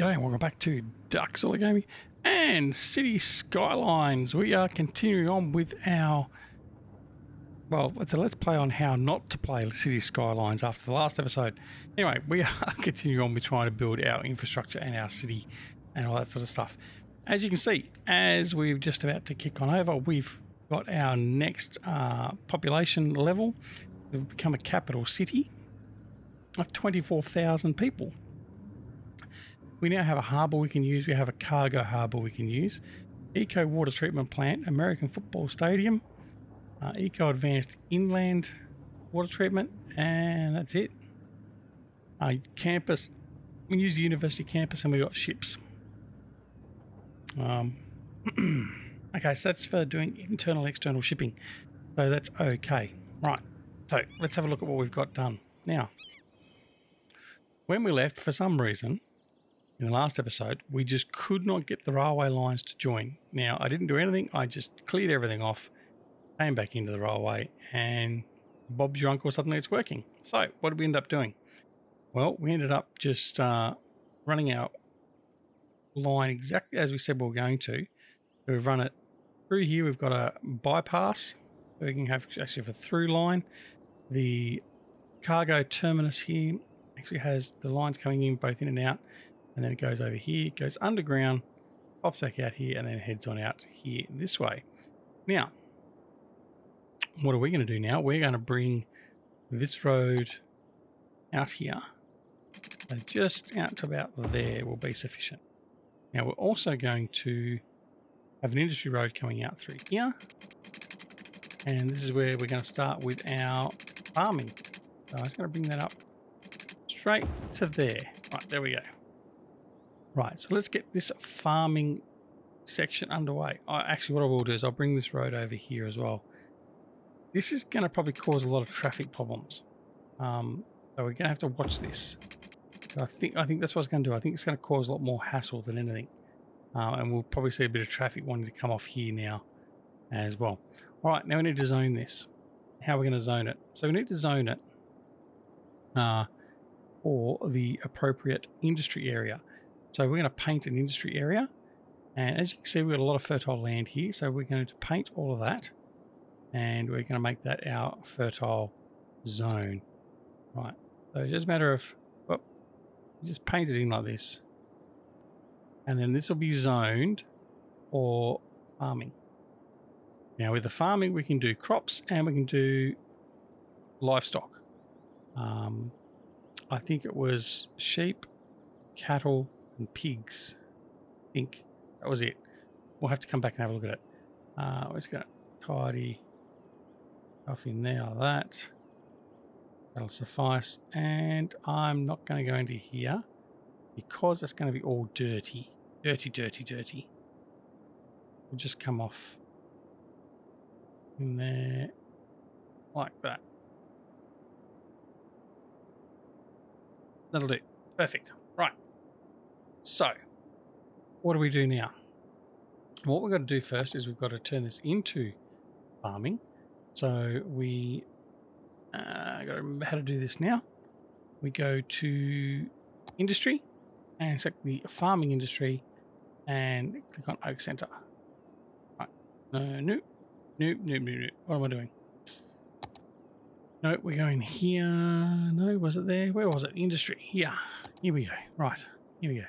G'day and welcome back to Duck Solar Gaming and Cities Skylines. We are continuing on with our, well, it's a let's play on how not to play Cities Skylines after the last episode. Anyway, we are continuing on with trying to build our infrastructure and our city and all that sort of stuff. As you can see, as we're just about to kick on over, we've got our next population level. We've become a capital city of 24,000 people. We now have a harbour we can use. We have a cargo harbour we can use. Eco water treatment plant, American football stadium, eco advanced inland water treatment, and that's it. Campus, we use the university campus, and we got ships. Okay, so that's for doing internal external shipping. So that's okay. Right. So let's have a look at what we've got done. Now, when we left, for some reason, in the last episode, we just could not get the railway lines to join. Now, I didn't do anything. I just cleared everything off, came back into the railway, and Bob's your uncle, suddenly it's working. So what did we end up doing? Well, we ended up just running our line exactly as we said we were going to. We've run it through here. We've got a bypass. We can have actually for through line. The cargo terminus here actually has the lines coming in both in and out. And then it goes over here, goes underground, pops back out here, and then heads on out here this way. Now, what are we going to do now? We're going to bring this road out here. So just out to about there will be sufficient. Now, we're also going to have an industry road coming out through here. And this is where we're going to start with our farming. So I'm just going to bring that up straight to there. Right, there we go. Right, so let's get this farming section underway. Actually, what I will do is I'll bring this road over here as well. This is going to probably cause a lot of traffic problems. So we're going to have to watch this. But I think that's what it's going to do. I think it's going to cause a lot more hassle than anything. And we'll probably see a bit of traffic wanting to come off here now as well. All right, now we need to zone this. How are we going to zone it? So we need to zone it for the appropriate industry area. So we're going to paint an industry area, and as you can see, we've got a lot of fertile land here. So we're going to paint all of that, and we're going to make that our fertile zone. Right. So it's just a matter of, well, just paint it in like this, and then this will be zoned for farming. Now with the farming, we can do crops and we can do livestock. I think it was sheep, cattle, and pigs. I think that was it. We'll have to come back and have a look at it. We're just going to tidy off in there like that. That'll suffice. And I'm not going to go into here because it's going to be all dirty. Dirty. We'll just come off in there like that. That'll do. Perfect. Right. So, what do we do now? What we've got to do first is we've got to turn this into farming. So we got to remember how to do this now. We go to industry and select the farming industry and click on Oak Center. Right. Nope. What am I doing? No, we're going here. No, was it there? Where was it? Industry. Here we go. Right. Here we go.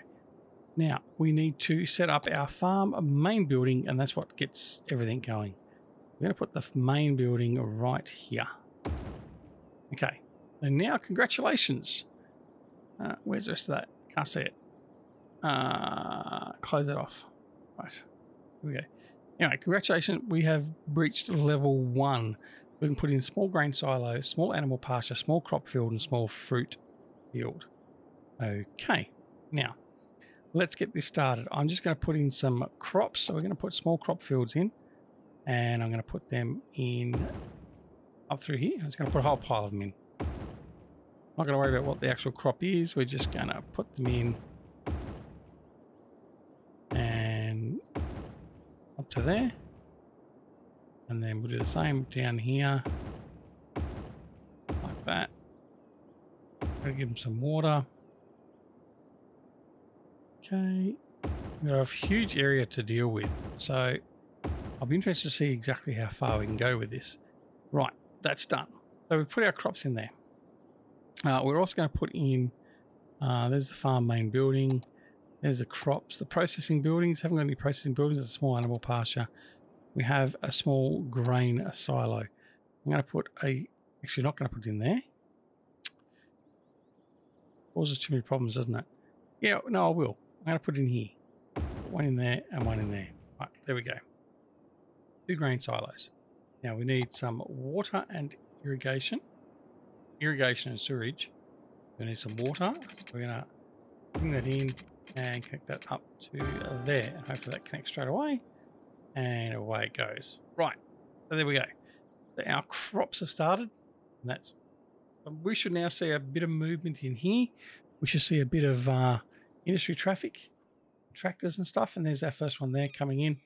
Now, we need to set up our farm main building, and that's what gets everything going. We're going to put the main building right here. Okay. And now, congratulations. Where's the rest of that? Can't see it. Close that off. Right. Here we go. Anyway, congratulations. We have reached level 1. We can put in small grain silo, small animal pasture, small crop field, and small fruit field. Okay. Now, let's get this started. I'm just going to put in some crops. So we're going to put small crop fields in, and I'm going to put them in up through here. I'm just going to put a whole pile of them in. I'm not going to worry about what the actual crop is. We're just going to put them in and up to there. And then we'll do the same down here like that. Gotta give them some water. Okay. We've got a huge area to deal with, so I'll be interested to see exactly how far we can go with this. Right, that's done. So we've put our crops in there. We're also going to put in, there's the farm main building, there's the crops, the processing buildings. Haven't got any processing buildings, it's a small animal pasture. We have a small grain silo. I'm going to put actually not going to put it in there. Causes too many problems, doesn't it? Yeah, no, I will. I'm going to put it in here. Put one in there and one in there. Right, there we go. 2 grain silos. Now we need some water and irrigation. Irrigation and sewage. We need some water. So we're going to bring that in and connect that up to there. And hopefully that connects straight away. And away it goes. Right. So there we go. So our crops have started. And that's, we should now see a bit of movement in here. We should see a bit of industry traffic, tractors and stuff. And there's our first one there coming in.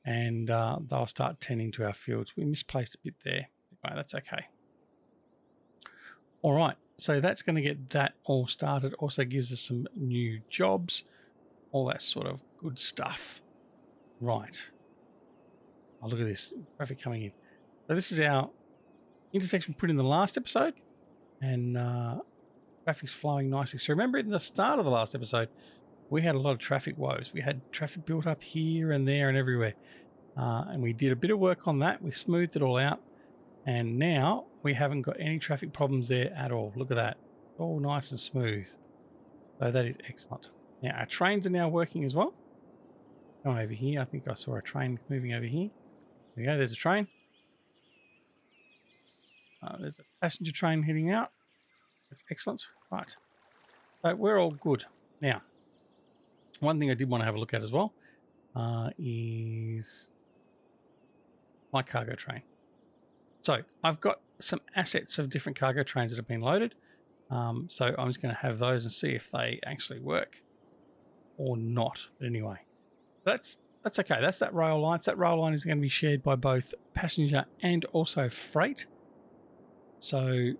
And they'll start tending to our fields. We misplaced a bit there. Anyway, that's okay. All right. So that's going to get that all started. Also gives us some new jobs. All that sort of good stuff. Right. Oh, look at this. Traffic coming in. So this is our intersection put in the last episode. And traffic's flowing nicely. So remember in the start of the last episode, we had a lot of traffic woes. We had traffic built up here and there and everywhere. And we did a bit of work on that. We smoothed it all out. And now we haven't got any traffic problems there at all. Look at that. All nice and smooth. So that is excellent. Now our trains are now working as well. Come over here. I think I saw a train moving over here. There we go. There's a train. There's a passenger train heading out. That's excellent. Right. So we're all good. Now, one thing I did want to have a look at as well is my cargo train. So I've got some assets of different cargo trains that have been loaded. So I'm just going to have those and see if they actually work or not. But anyway, that's okay. That's that rail line. So that rail line is going to be shared by both passenger and also freight. So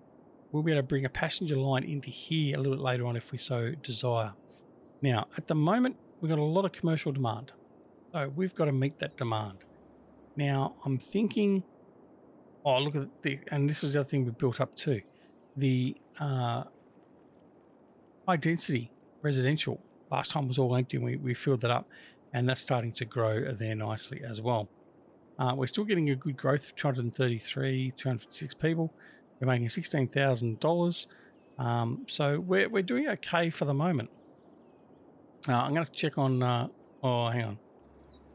we'll be able to bring a passenger line into here a little bit later on if we so desire. Now, at the moment, we've got a lot of commercial demand. So we've got to meet that demand. Now, I'm thinking, oh, look at the, and this was the other thing we built up too. The high density residential last time was all empty and we filled that up, and that's starting to grow there nicely as well. We're still getting a good growth of 233, 206 people. We're making $16,000. So we're doing okay for the moment. I'm going to check on, oh, hang on.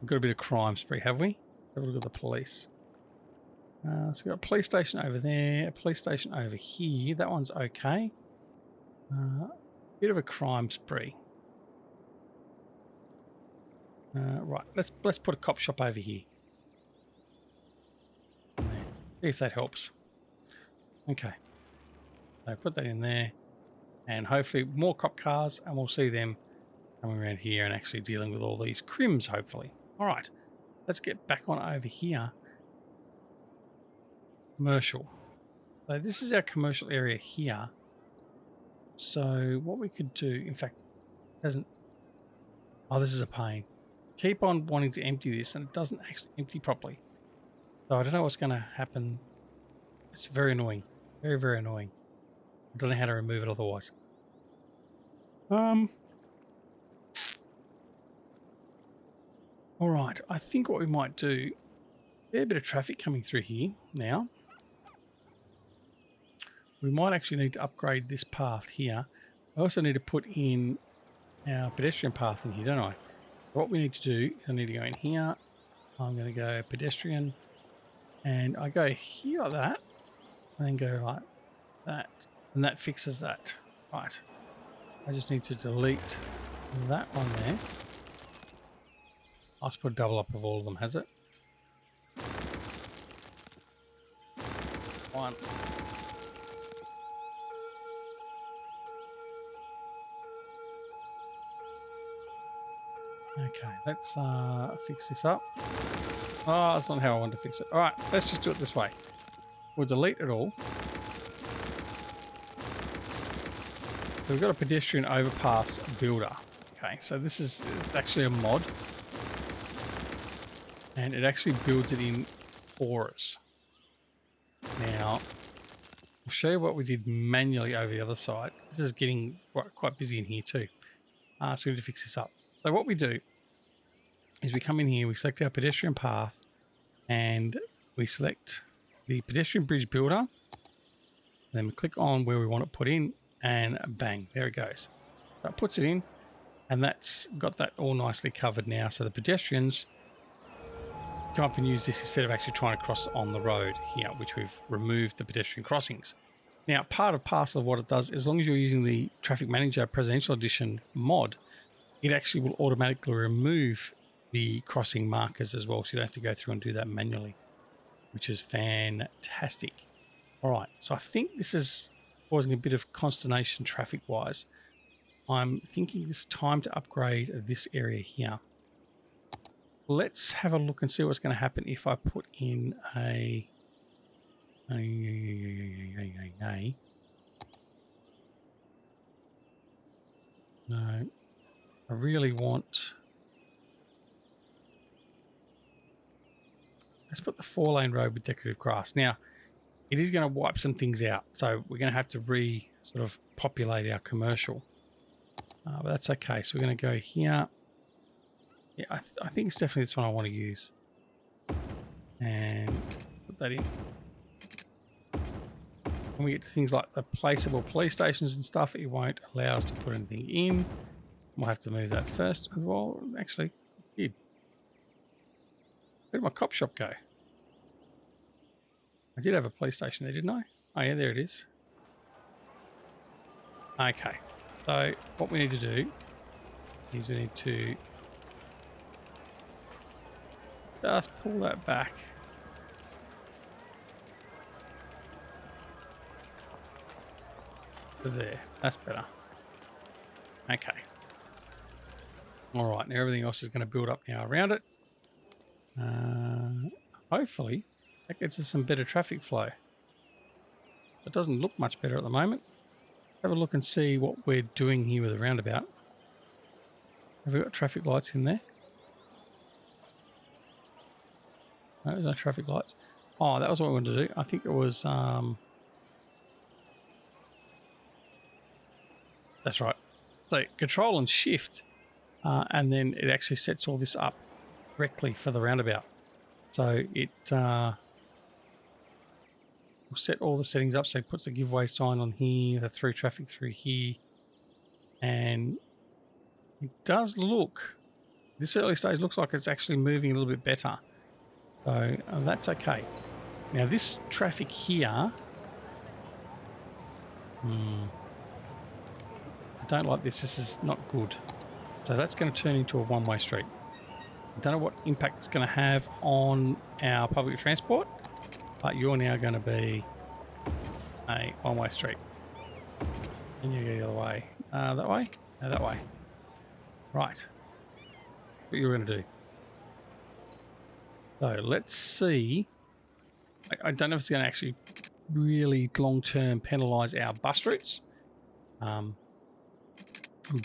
We've got a bit of crime spree, have we? Have a look at the police. So we've got a police station over there, a police station over here. That one's okay. Bit of a crime spree. Right, let's put a cop shop over here. See if that helps. Okay. So put that in there, and hopefully more cop cars, and we'll see them coming around here and actually dealing with all these crims, hopefully. All right, let's get back on over here. Commercial. So this is our commercial area here. So what we could do, in fact, it doesn't, oh, this is a pain. Keep on wanting to empty this and it doesn't actually empty properly. So I don't know what's going to happen. It's very annoying. Very, very annoying. I don't know how to remove it otherwise. All right, I think what we might do, there's a bit of traffic coming through here now. We might actually need to upgrade this path here. I also need to put in our pedestrian path in here, don't I? What we need to do is I need to go in here. I'm going to go pedestrian, and I go here like that, and then go like that, and that fixes that. Right. I just need to delete that one there. I'll just put a double up of all of them, has it? One. Okay, let's fix this up. Oh, that's not how I want to fix it. All right, let's just do it this way. We'll delete it all. So we've got a pedestrian overpass builder. Okay, so this is actually a mod, and it actually builds it in for us. Now, I'll show you what we did manually over the other side. This is getting quite busy in here too. So we need to fix this up. So what we do is we come in here, we select our pedestrian path, and we select the pedestrian bridge builder. Then we click on where we want it put in, and bang, there it goes. That puts it in, and that's got that all nicely covered now. So the pedestrians come up and use this instead of actually trying to cross on the road here, which we've removed the pedestrian crossings. Now, part of parcel of what it does, as long as you're using the Traffic Manager Presidential Edition mod, it actually will automatically remove the crossing markers as well, so you don't have to go through and do that manually, which is fantastic. All right, so I think this is causing a bit of consternation traffic-wise. I'm thinking it's time to upgrade this area here. Let's have a look and see what's going to happen if I put in a no. I really want. Let's put the 4-lane road with decorative grass. Now, it is going to wipe some things out, so we're going to have to sort of populate our commercial. But that's okay. So we're going to go here. Yeah, I think it's definitely this one I want to use. And put that in. When we get to things like the placeable police stations and stuff, it won't allow us to put anything in. We'll have to move that first as well. Actually, it did. Where did my cop shop go? I did have a police station there, didn't I? Oh yeah, there it is. Okay, so what we need to do is we need to just pull that back. To there, that's better. Okay. All right, now everything else is going to build up now around it. Hopefully that gets us some better traffic flow. It doesn't look much better at the moment. Have a look and see what we're doing here with the roundabout. Have we got traffic lights in there? No, there's no traffic lights. Oh, that was what we wanted to do. I think it was... That's right. So control and shift, and then it actually sets all this up correctly for the roundabout. So it will set all the settings up. So it puts the giveaway sign on here, the through traffic through here, and it does look, this early stage looks like it's actually moving a little bit better. So that's okay. Now this traffic here, I don't like this. This is not good. So that's going to turn into a one-way street. I don't know what impact it's going to have on our public transport, but you're now going to be a one-way street. And you go the other way. That way? No, that way. Right. What you're going to do. So let's see. I don't know if it's going to actually really long-term penalise our bus routes.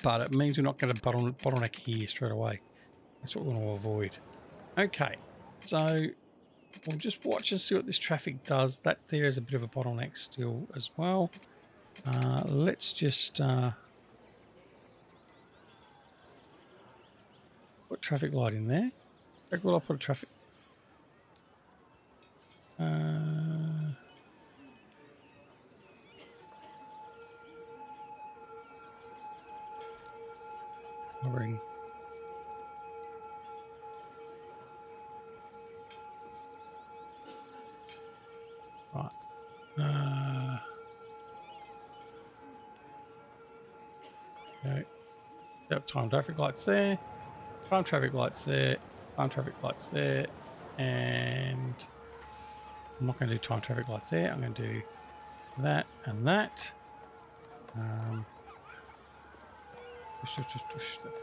But it means we're not going to bottleneck here straight away. That's what we want to avoid. Okay, so we'll just watch and see what this traffic does. That there is a bit of a bottleneck still as well. Let's just put traffic light in there. Where will I put a traffic? I'll bring. Right. Okay. Yep, time traffic lights there. Time traffic lights there. Time traffic lights there. And I'm not going to do time traffic lights there. I'm going to do that and that. That's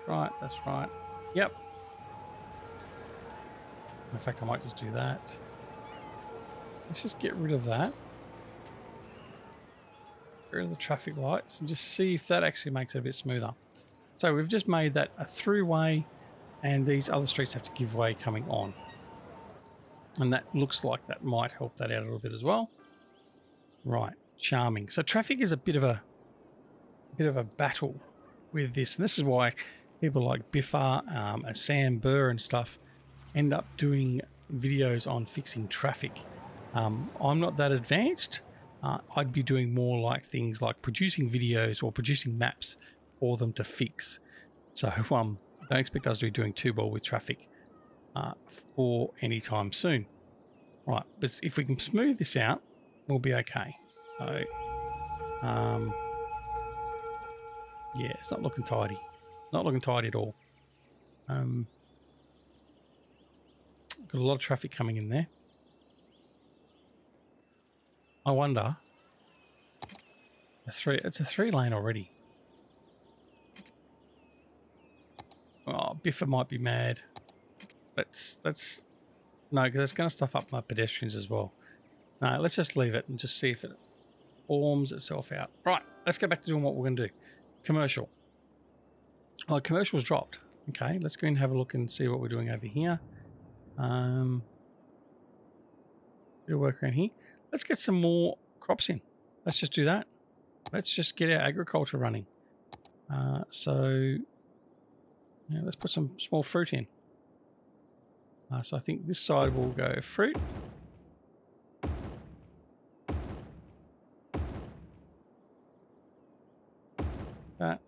right. That's right. Yep. In fact, I might just do that. Let's just get rid of that. Get rid of the traffic lights and just see if that actually makes it a bit smoother. So we've just made that a throughway, and these other streets have to give way coming on. And that looks like that might help that out a little bit as well. Right, charming. So traffic is a bit of a battle with this, and this is why people like Biffar and Sam Burr and stuff end up doing videos on fixing traffic. I'm not that advanced. I'd be doing more like things like producing videos or producing maps for them to fix. So don't expect us to be doing too well with traffic for any time soon. Right, but if we can smooth this out, we'll be okay. So, yeah, it's not looking tidy. Not looking tidy at all. Got a lot of traffic coming in there. I wonder. It's a 3-lane already. Oh, Biffa might be mad. Let's no, because it's going to stuff up my pedestrians as well. No, let's just leave it and just see if it forms itself out. Right, let's go back to doing what we're going to do. Commercial. Oh, commercial's dropped. Okay, let's go and have a look and see what we're doing over here. Bit of work around here. Let's get some more crops in. Let's just do that. Let's just get our agriculture running. So yeah, let's put some small fruit in. So I think this side will go fruit. That.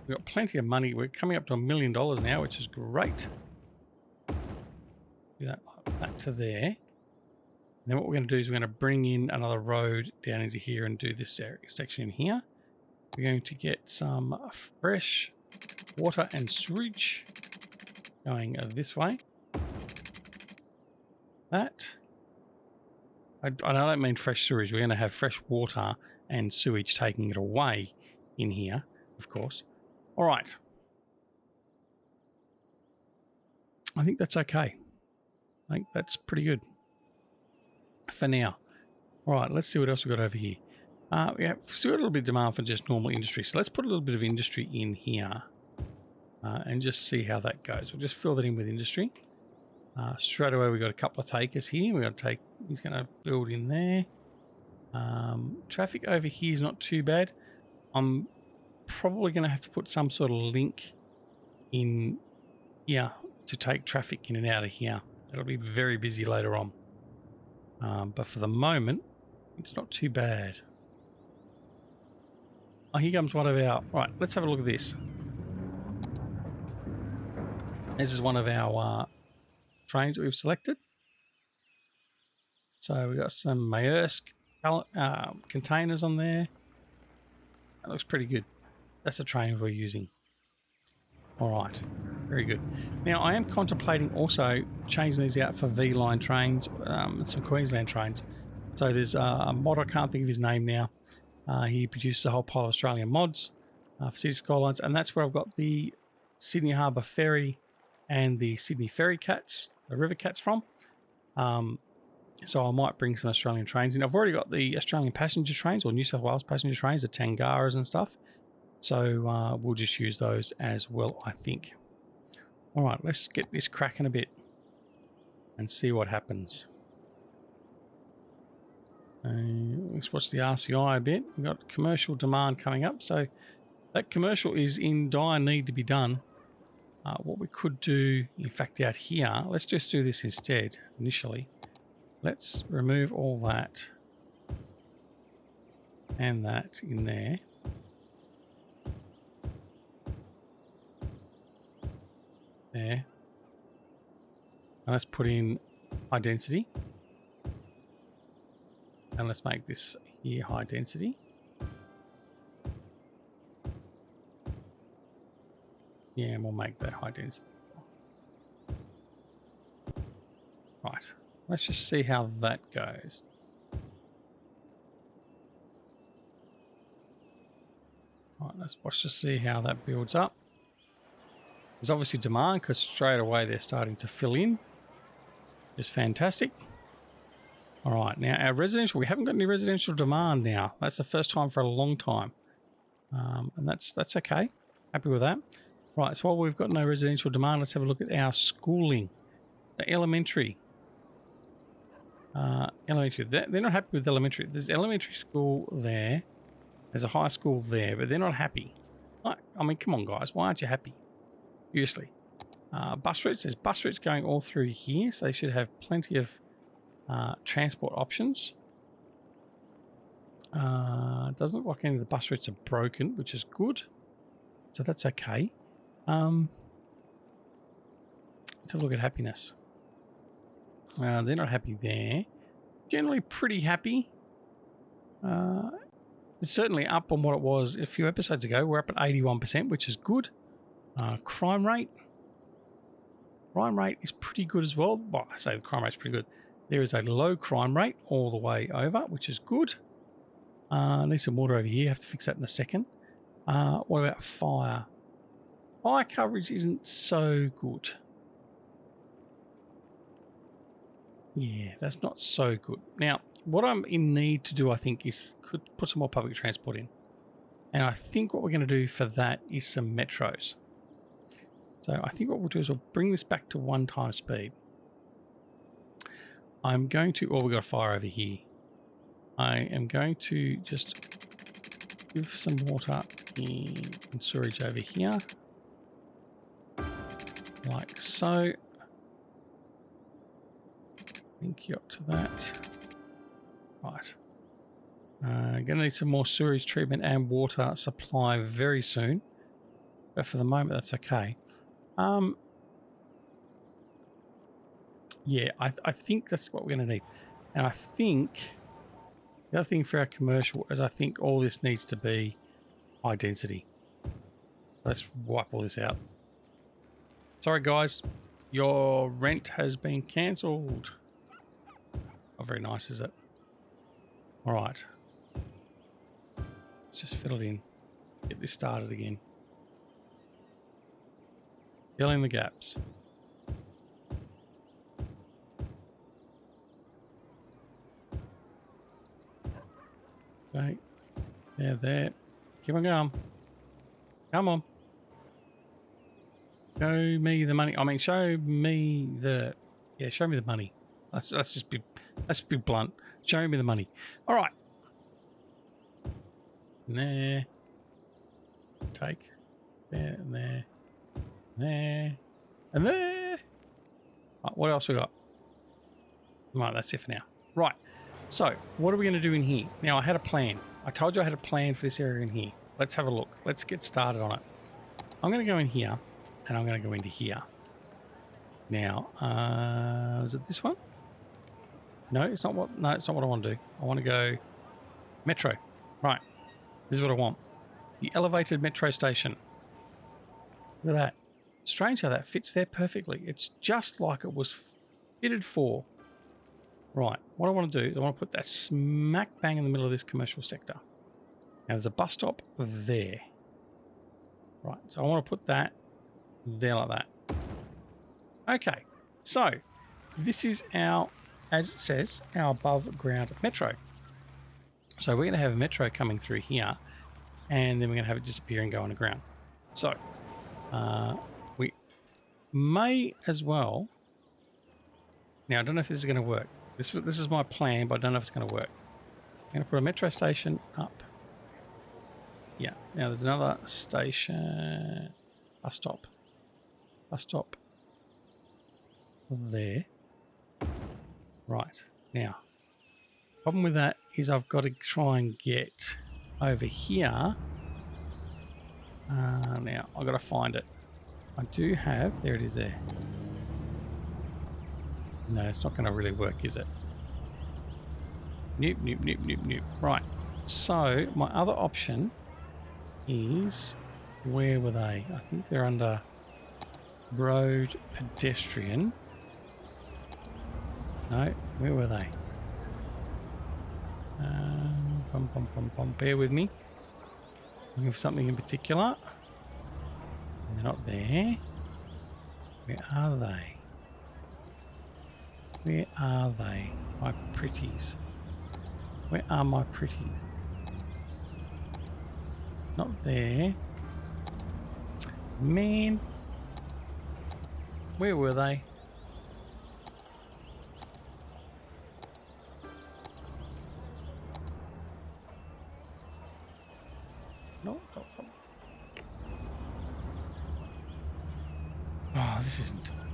We've got plenty of money. We're coming up to $1 million now, which is great. Do that to there. And then what we're going to do is we're going to bring in another road down into here and do this area, section in here. We're going to get some fresh water and sewage going this way. That. I don't mean fresh sewage. We're going to have fresh water and sewage taking it away in here, of course. All right. I think that's okay. I think that's pretty good for now. All right, let's see what else we've got over here. We have still got a little bit of demand for just normal industry. So let's put a little bit of industry in here and just see how that goes. We'll just fill that in with industry. Straight away, we've got a couple of takers here. We've got to take, he's going to build in there. Traffic over here is not too bad. I'm probably going to have to put some sort of link in here to take traffic in and out of here. It'll be very busy later on. But for the moment, it's not too bad. Oh, here comes one of our... Right, let's have a look at this. This is one of our trains that we've selected. So we've got some Maersk containers on there. That looks pretty good. That's the train we're using. All right, very good. Now, I am contemplating also changing these out for V-line trains, some Queensland trains. So there's a mod, I can't think of his name now. He produces a whole pile of Australian mods for Cities Skylines, and that's where I've got the Sydney Harbour Ferry and the Sydney Ferry Cats, the River Cats from. So I might bring some Australian trains in. I've already got the Australian passenger trains, or New South Wales passenger trains, the Tangaras and stuff. So we'll just use those as well, I think. All right, let's get this cracking a bit and see what happens. Let's watch the RCI a bit. We've got commercial demand coming up. So that commercial is in dire need to be done. What we could do, in fact, out here, let's just do this instead initially. Let's remove all that and that in there. There. And let's put in high density. And let's make this here high density. Yeah, and we'll make that high density. Right. Let's just see how that goes. Right, let's watch to see how that builds up. There's obviously demand because straight away they're starting to fill in. Just fantastic. All right, now our residential, we haven't got any residential demand now. That's the first time for a long time. And that's okay. Happy with that? Right, so while we've got no residential demand, let's have a look at our schooling. The elementary. Elementary. They're not happy with elementary. There's elementary school there. There's a high school there, but they're not happy. Like, I mean, come on, guys. Why aren't you happy? Seriously. Bus routes. There's bus routes going all through here, so they should have plenty of transport options. It doesn't look like any of the bus routes are broken, which is good. So that's okay. Let's have a look at happiness. They're not happy there. Generally pretty happy. It's certainly up on what it was a few episodes ago. We're up at 81%, which is good. Crime rate. Crime rate is pretty good as well. Well, I say the crime rate's pretty good. There is a low crime rate all the way over, which is good. Need some water over here. Have to fix that in a second. What about fire? Fire coverage isn't so good. Yeah, that's not so good. Now, what I'm in need to do, I think, is could put some more public transport in. And I think what we're going to do for that is some metros. So I think what we'll do is we'll bring this back to 1 time speed. I'm going to, we've got a fire over here. I am going to just give some water and sewage over here. Like so. Link you up to that. Right. Going to need some more sewage treatment and water supply very soon. But for the moment, that's okay. Yeah, I think that's what we're going to need. And I think the other thing for our commercial is I think all this needs to be high density. Let's wipe all this out. Sorry, guys. Your rent has been cancelled. Not very nice, is it? All right. Let's just fill it in. Get this started again. Fill in the gaps. Okay. There. Keep on going. Come on. Show me the money. I mean, show me the... Yeah, show me the money. Let's just be blunt. Show me the money. All right. There. Take. There and there. There. And there. Right, what else we got? Right, that's it for now. Right. So, what are we going to do in here? Now, I had a plan. I told you I had a plan for this area in here. Let's have a look. Let's get started on it. I'm going to go in here, and I'm going to go into here. Now, is it this one? No, it's not what. No, it's not what I want to do. I want to go metro. Right. This is what I want. The elevated metro station. Look at that. Strange how that fits there perfectly. It's just like it was fitted for. Right. What I want to do is I want to put that smack bang in the middle of this commercial sector. Now there's a bus stop there. Right. So I want to put that there like that. Okay. So this is our, as it says, our above ground metro. So we're going to have a metro coming through here, and then we're going to have it disappear and go underground. So we may as well. Now I don't know if this is going to work. This is my plan, but I don't know if it's going to work. I'm going to put a metro station up. Yeah. Now there's another station. Bus stop. Bus stop. There. Right. Now, problem with that is I've got to try and get over here. Now, I've got to find it. I do have... There it is there. No, it's not going to really work, is it? Nope, nope, nope, nope, nope. Right. So, my other option is... Where were they? I think they're under road pedestrian. No, where were they? Bear with me. Looking for something in particular. They're not there. Where are they? Where are they? My pretties. Where are my pretties? Not there. Man, where were they? No, no, no. Oh,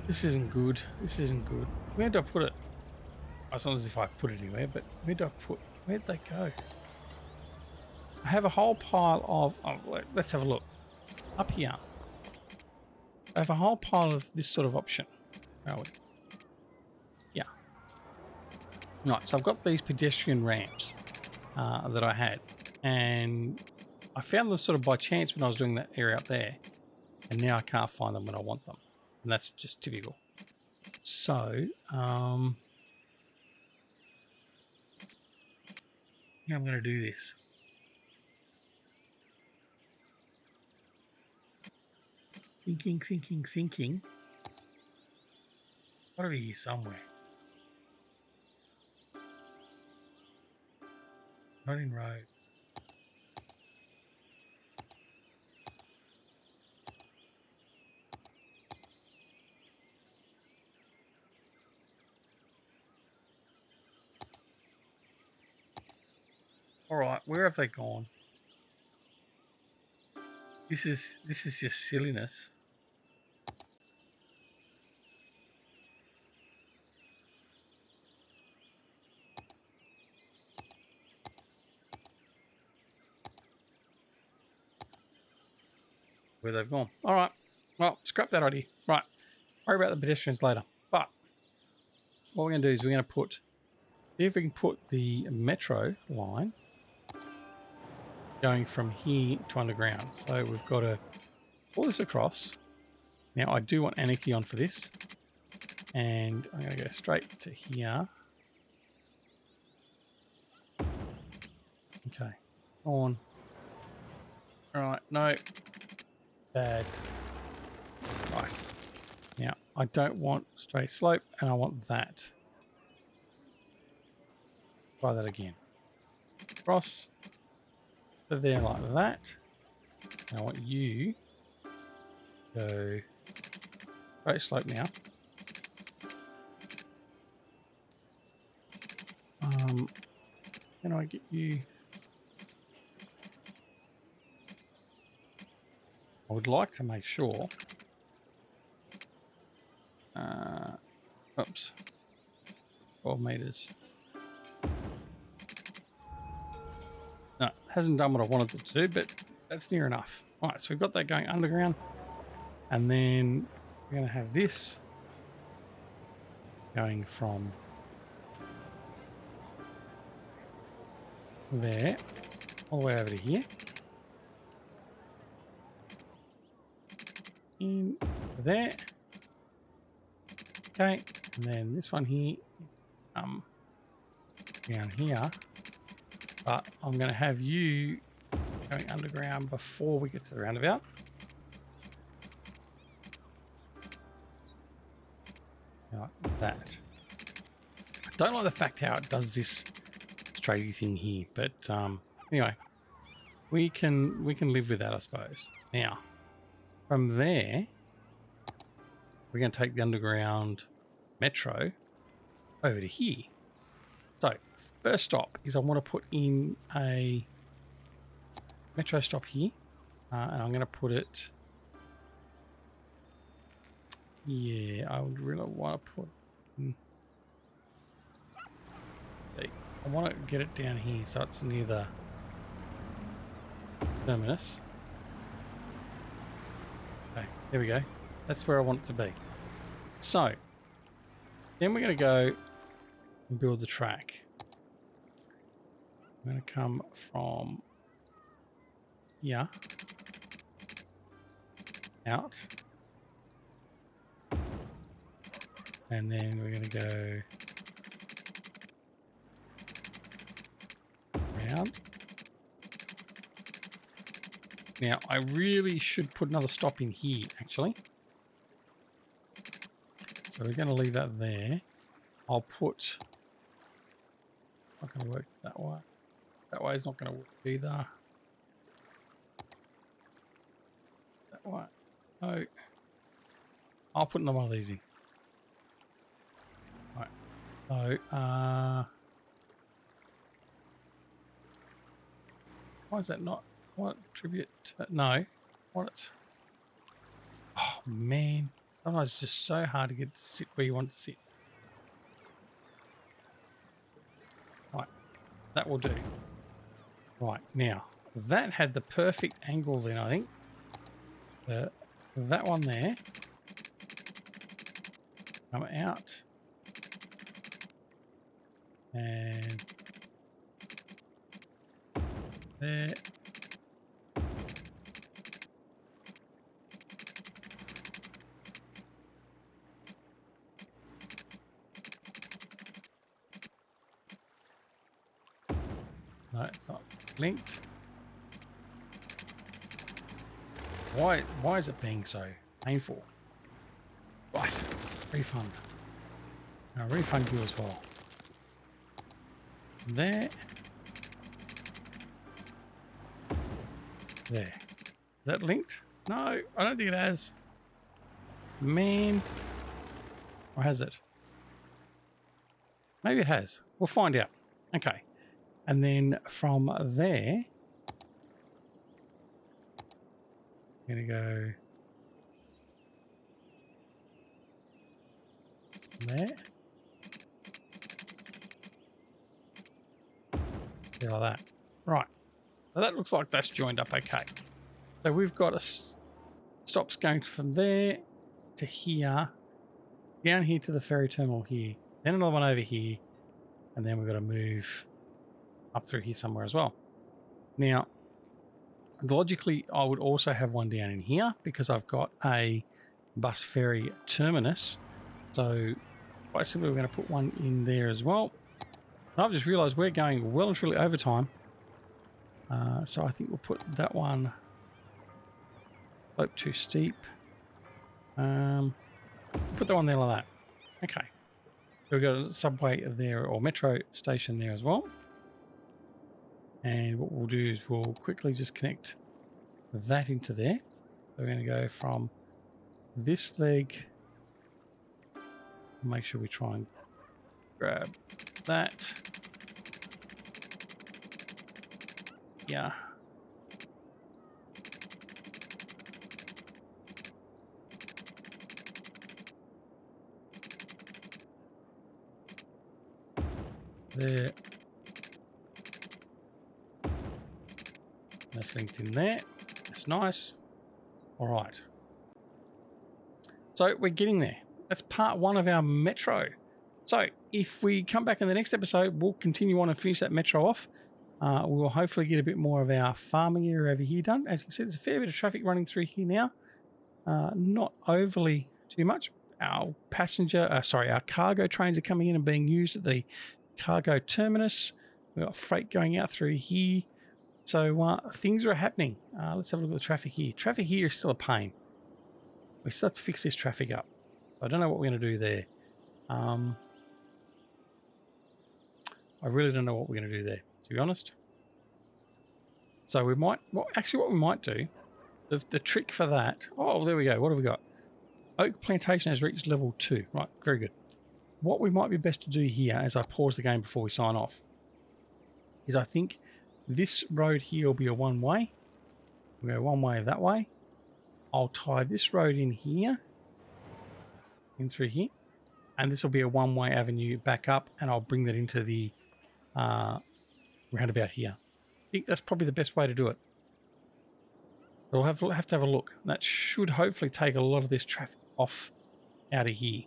this isn't good. This isn't good. Where did I put it? It's not as if I put it anywhere, but where'd they go? I have a whole pile of, let's have a look. Up here. I have a whole pile of this sort of option. Where are we? Yeah. Right, so I've got these pedestrian ramps that I had. And I found them sort of by chance when I was doing that area up there. And now I can't find them when I want them. And that's just typical. So, how I'm going to do this. Thinking. Got to be here somewhere. Not in road. All right, where have they gone? This is just silliness. Where they've gone. All right. Well, scrap that idea. Right. Worry about the pedestrians later. But what we're going to do is we're going to see if we can put the metro line going from here to underground. So we've got to pull this across. Now, I do want anarchy on for this. And I'm going to go straight to here. Okay. On. All right. No. Bad. Right. Now, I don't want straight slope, and I want that. Try that again. Cross to there like that. And I want you to go straight slope now. Can I get you? I would like to make sure. Oops. 12 meters. No, it hasn't done what I wanted it to do, but that's near enough. All right, so we've got that going underground. And then we're going to have this going from there all the way over to here. In there. Okay, and then this one here, down here. But I'm going to have you going underground before we get to the roundabout. Like that. I don't like the fact how it does this straighty thing here, but anyway, we can live with that, I suppose. Now, from there, we're going to take the underground metro over to here. So, first stop is I want to put in a metro stop here, and I'm going to put it. Yeah, I would really want to put. I want to get it down here so it's near the terminus. Okay, there we go. That's where I want it to be. So, then we're going to go and build the track. I'm going to come from here out. And then we're going to go around. Now, I really should put another stop in here, actually. So we're going to leave that there. I'll put... Not going to work that way. That way is not going to work either. That way. Oh, I'll put another one of these in. All right. So, why is that not? What tribute? No. What? Oh man! Sometimes it's just so hard to get to sit where you want to sit. Right, that will do. Right now, that had the perfect angle. Then I think that one there. Come out and there. No, it's not linked. Why is it being so painful? Right, refund. I'll refund you as well. There. There. Is that linked? No, I don't think it has. Man. Or has it? Maybe it has. We'll find out. Okay. And then from there, I'm going to go there. Yeah, like that. Right. So that looks like that's joined up okay. So we've got a stops going from there to here, down here to the ferry terminal here, then another one over here, and then we've got to move up through here somewhere as well. Now, logically, I would also have one down in here because I've got a bus ferry terminus. So quite simply, we're going to put one in there as well. And I've just realised we're going well and truly overtime. So I think we'll put that one slope too steep. Put that one there like that. Okay. So we've got a subway there or metro station there as well. And what we'll do is we'll quickly just connect that into there. So we're going to go from this leg. Make sure we try and grab that. Yeah. There. That's linked in there. That's nice. All right. So we're getting there. That's part one of our metro. So if we come back in the next episode, we'll continue on and finish that metro off. We'll hopefully get a bit more of our farming area over here done. As you can see, there's a fair bit of traffic running through here now. Not overly too much. Our our cargo trains are coming in and being used at the cargo terminus. We've got freight going out through here. So things are happening. Let's have a look at the traffic here. Traffic here is still a pain. We still have to fix this traffic up. I don't know what we're going to do there. I really don't know what we're going to do there, to be honest. So we might, what we might do, the trick for that, oh, there we go. What have we got? Oak plantation has reached level 2. Right, very good. What we might be best to do here, as I pause the game before we sign off, is I think this road here will be a one-way. We'll go one way that way. I'll tie this road in here, in through here, and this will be a one-way avenue back up, and I'll bring that into the roundabout here. I think that's probably the best way to do it. We'll have to have a look. That should hopefully take a lot of this traffic off out of here.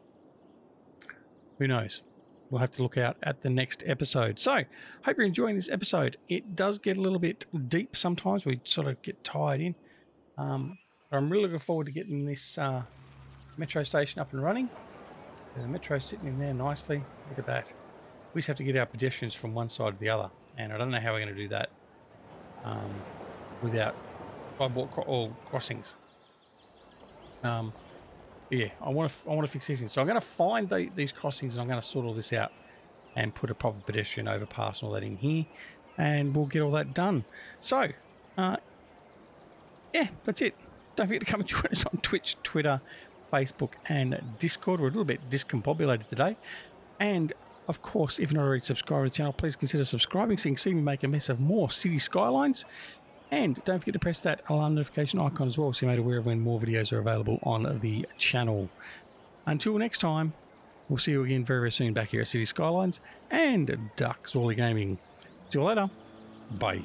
Who knows? We'll have to look out at the next episode. So, hope you're enjoying this episode. It does get a little bit deep sometimes. We sort of get tied in. But I'm really looking forward to getting this metro station up and running. There's a metro sitting in there nicely. Look at that. We just have to get our pedestrians from one side to the other. And I don't know how we're going to do that without sidewalk or crossings. Yeah, I want to fix these things. So I'm going to find these crossings and I'm going to sort all this out and put a proper pedestrian overpass and all that in here, and we'll get all that done. So, yeah, that's it. Don't forget to come and join us on Twitch, Twitter, Facebook, and Discord. We're a little bit discombobulated today. And, of course, if you're not already subscribed to the channel, please consider subscribing so you can see me make a mess of more City Skylines. And don't forget to press that alarm notification icon as well so you're made aware of when more videos are available on the channel. Until next time, we'll see you again very, very soon back here at City Skylines and Ducks Wally Gaming. See you later. Bye.